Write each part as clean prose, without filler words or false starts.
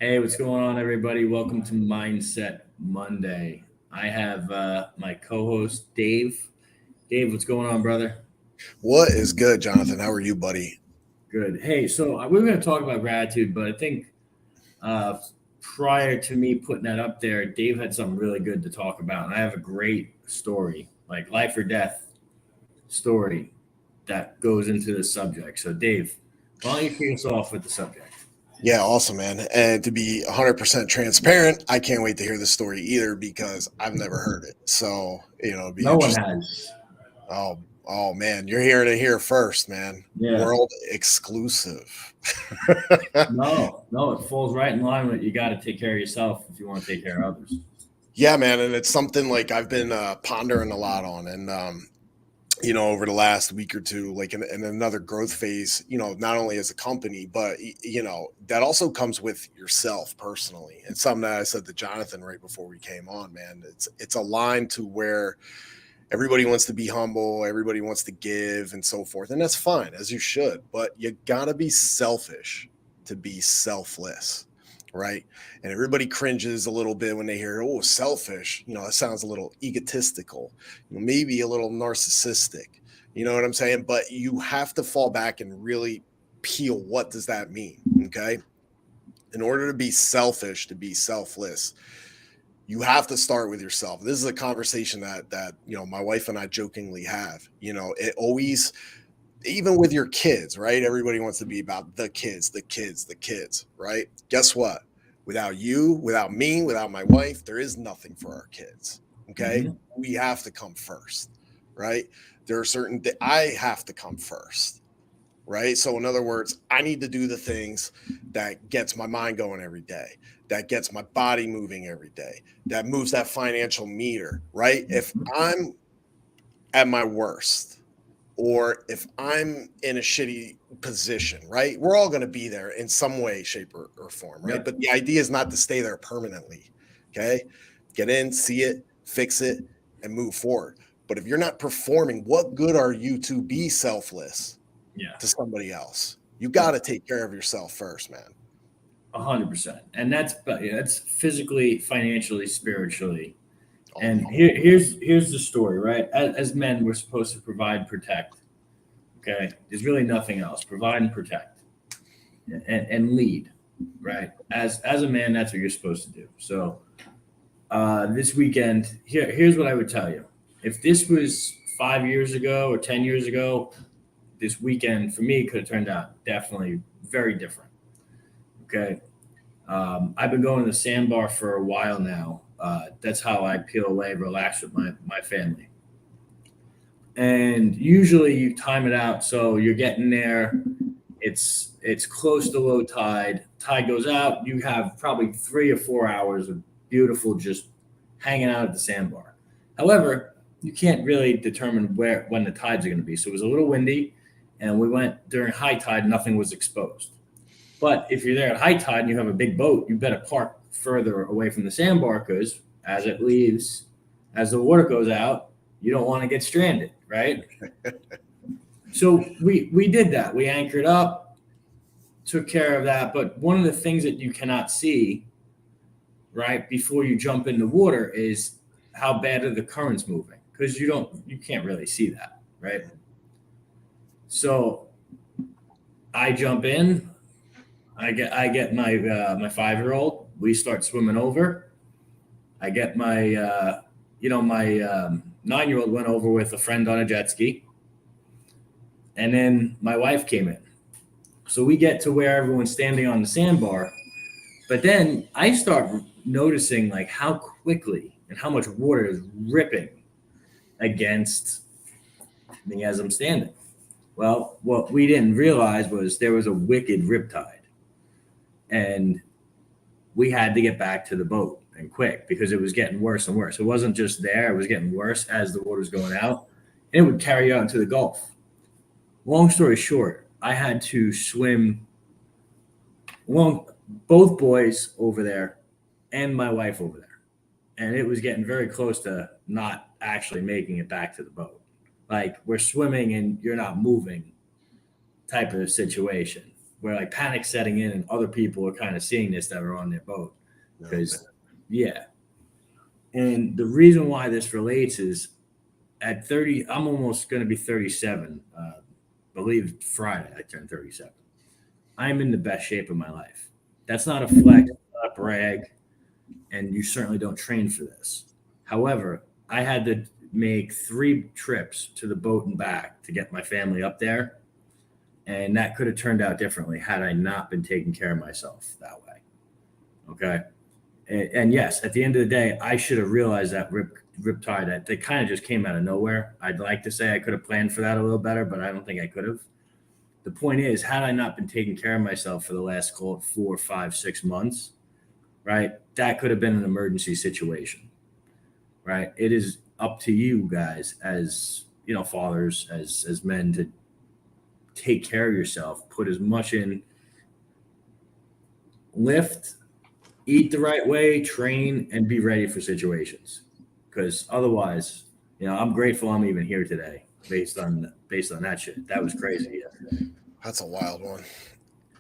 Hey, what's going on, everybody? Welcome to Mindset Monday. I have my co-host Dave. Dave, what's going on, brother? What is good, Jonathan? How are you, buddy? Good. Hey, so we were going to talk about gratitude, but I think uh, prior to me putting that up there, Dave had something really good to talk about, and I have a great story, like life or death story, that goes into this subject. So, Dave, why don't you kick us off with the subject? Yeah, awesome, man. And to be 100% transparent, I can't wait to hear the story either because I've never heard it. So, it'd be No one interesting. has. Oh, oh man, you're hearing it here first, man. Yeah. World exclusive. No, no, it falls right in line with you got to take care of yourself if you want to take care of others. Yeah, man, and it's something like I've been pondering a lot on, and over the last week or two, like in another growth phase, not only as a company, but that also comes with yourself personally. And something that I said to Jonathan right before we came on, man, it's aligned to where everybody wants to be humble, everybody wants to give and so forth. And that's fine, as you should, but you gotta be selfish to be selfless. Right. And everybody cringes a little bit when they hear, oh, selfish. That sounds a little egotistical, maybe a little narcissistic. You know what I'm saying? But you have to fall back and really peel what does that mean? Okay. In order to be selfish, to be selfless, you have to start with yourself. This is a conversation that my wife and I jokingly have. It always, even with your kids, right? Everybody wants to be about the kids, the kids, the kids, right? Guess what? Without you, without me, without my wife, there is nothing for our kids. Okay. Hmm. We have to come first, right? There are certain I have to come first, right? So in other words, I need to do the things that gets my mind going every day, that gets my body moving every day, that moves that financial meter, right? If I'm at my worst, or if I'm in a shitty position, right? We're all going to be there in some way, shape, or form, right? Yep. But the idea is not to stay there permanently. Okay. Get in, see it, fix it, and move forward. But if you're not performing, what good are you to be selfless Yeah. to somebody else? You got Yeah. to take care of yourself first, man. 100%. And that's physically, financially, spiritually. All, And here's the story, right? As men, we're supposed to provide, protect. Okay. There's really nothing else. Provide and protect, and lead, right? As a man, that's what you're supposed to do. So this weekend, here's what I would tell you. If this was 5 years ago or 10 years ago, this weekend for me could have turned out definitely very different. Okay. I've been going to the sandbar for a while now. That's how I peel away, relax with my family. And usually you time it out so you're getting there. It's close to low tide. Tide goes out. You have probably 3 or 4 hours of beautiful just hanging out at the sandbar. However, you can't really determine where when the tides are going to be. So it was a little windy, and we went during high tide. Nothing was exposed. But if you're there at high tide and you have a big boat, you better park further away from the sandbar because as it leaves, as the water goes out, you don't want to get stranded, right? So we did that. We anchored up, took care of that. But one of the things that you cannot see, right, before you jump in the water is how bad are the currents moving because you can't really see that, right? So I jump in, I get my 5-year-old. We start swimming over. I get my 9-year-old went over with a friend on a jet ski, and then my wife came in. So we get to where everyone's standing on the sandbar, but then I start noticing like how quickly and how much water is ripping against me as I'm standing. Well, what we didn't realize was there was a wicked riptide, and we had to get back to the boat and quick because it was getting worse and worse. It wasn't just there, it was getting worse as the water's going out, and it would carry you out into the Gulf. Long story short, I had to swim along both boys over there and my wife over there. And it was getting very close to not actually making it back to the boat. Like we're swimming and you're not moving type of situation. where like panic setting in and other people are kind of seeing this that are on their boat. Because, yeah. And the reason why this relates is at 30, I'm almost going to be 37. Believe Friday, I turned 37. I'm in the best shape of my life. That's not a flex, not a brag, and you certainly don't train for this. However, I had to make 3 trips to the boat and back to get my family up there, and that could have turned out differently had I not been taking care of myself that way. Okay. And yes, at the end of the day, I should have realized that riptide that kind of just came out of nowhere. I'd like to say I could have planned for that a little better, but I don't think I could have. The point is, had I not been taking care of myself for the last, call it 4, 5, 6 months, right, that could have been an emergency situation, right? It is up to you guys as, fathers, as men, to take care of yourself, put as much in, lift, eat the right way, train, and be ready for situations. Because otherwise, I'm grateful I'm even here today based on that shit. That was crazy. That's a wild one.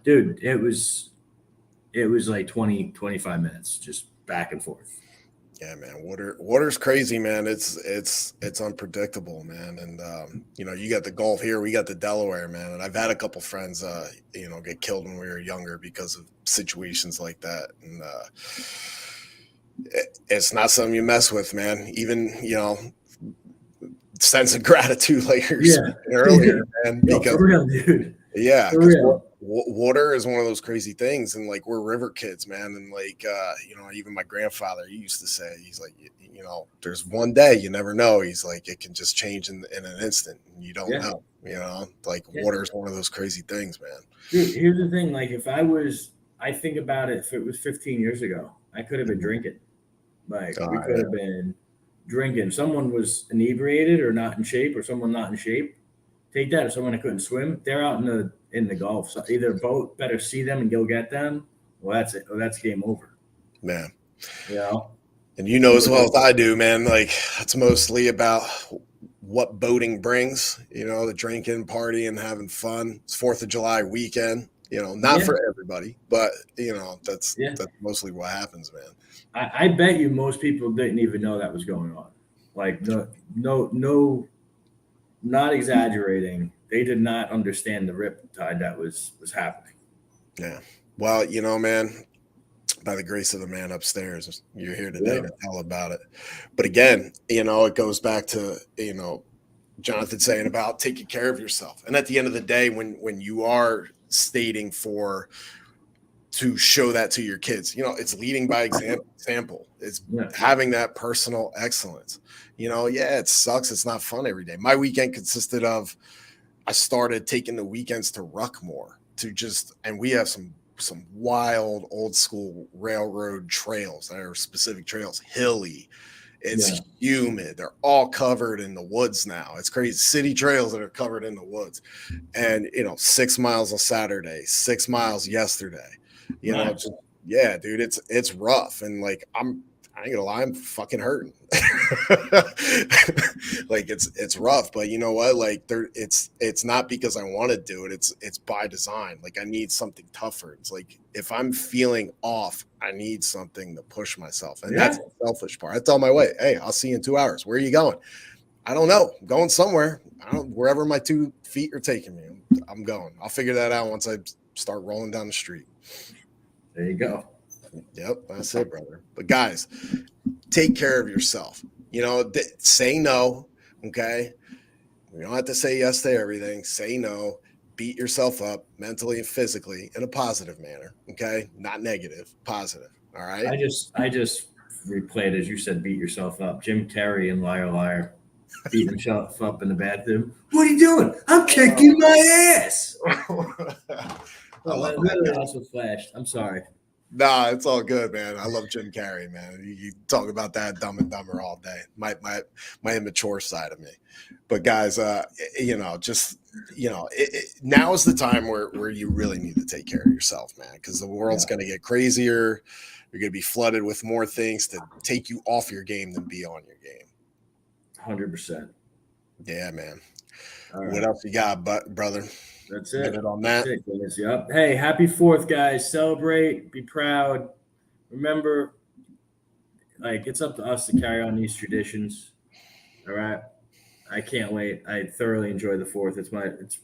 Dude, it was like 20, 25 minutes just back and forth. Yeah, man. Water's crazy, man. It's unpredictable, man. And you got the Gulf here, we got the Delaware, man. And I've had a couple friends get killed when we were younger because of situations like that. And it's not something you mess with, man. Even, sense of gratitude like you were speaking earlier, man. Yo, because for real, dude. yeah, For real. water is one of those crazy things, and like we're river kids, man. And like even my grandfather, he used to say, he's like, there's one day you never know. He's like, it can just change in an instant, and you don't know. Like water is one of those crazy things, man. Dude, here's the thing: like, I think about it. If it was 15 years ago, I could have been drinking. Like, we could have been drinking. Someone was inebriated or not in shape, or someone not in shape. Take that, or someone that couldn't swim. They're out in the Gulf. So either boat better see them and go get them. Well, that's it. Well, that's game over. Man. And as well as I do, man. Like it's mostly about what boating brings. The drinking, partying, having fun. It's 4th of July weekend. Not for everybody, but that's mostly what happens, man. I bet you most people didn't even know that was going on. Like no, not exaggerating. They did not understand the riptide that was happening. Yeah. Well, man, by the grace of the man upstairs, you're here today to tell about it. But again, it goes back to, Jonathan saying about taking care of yourself. And at the end of the day, when you are stating to show that to your kids, it's leading by example. It's having that personal excellence. It sucks. It's not fun every day. My weekend consisted of, I started taking the weekends to ruck more, and we have some wild old school railroad trails that are specific trails, hilly. It's humid. They're all covered in the woods now. It's crazy. City trails that are covered in the woods. And, 6 miles on Saturday, 6 miles yesterday, dude, it's rough. And like, I ain't gonna lie, I'm fucking hurting. Like it's rough, but you know what? Like it's not because I want to do it. It's by design. Like I need something tougher. It's like if I'm feeling off, I need something to push myself. And that's the selfish part. I tell my wife, hey, I'll see you in 2 hours. Where are you going? I don't know. I'm going somewhere. Wherever my 2 feet are taking me, I'm going. I'll figure that out once I start rolling down the street. There you go. Yep, that's it, brother. But guys, take care of yourself. Say no, okay? You don't have to say yes to everything. Say no. Beat yourself up mentally and physically in a positive manner, okay? Not negative, positive, all right? I just replayed, as you said, beat yourself up. Jim Carrey in Liar Liar beating himself up in the bathroom. What are you doing? I'm kicking my ass. That also flashed. I'm sorry. Nah, it's all good, man. I love Jim Carrey, man. You talk about that Dumb and Dumber all day. My immature side of me. But guys, now is the time where you really need to take care of yourself, man, because the world's going to get crazier. You're going to be flooded with more things to take you off your game than be on your game. 100%. Yeah, man. What else you got, brother? That's Get it. it on That's that. it, guys. Yep. Hey, happy 4th, guys. Celebrate. Be proud. Remember, like, it's up to us to carry on these traditions. All right. I can't wait. I thoroughly enjoy the 4th. It's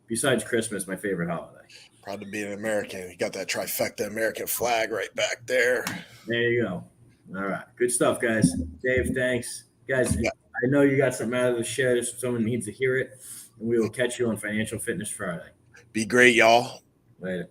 besides Christmas, my favorite holiday. Proud to be an American. You got that trifecta American flag right back there. There you go. All right. Good stuff, guys. Dave, thanks. Guys, Yeah. I know you got something out of the share. Someone needs to hear it. And we will catch you on Financial Fitness Friday. Be great, y'all. Later.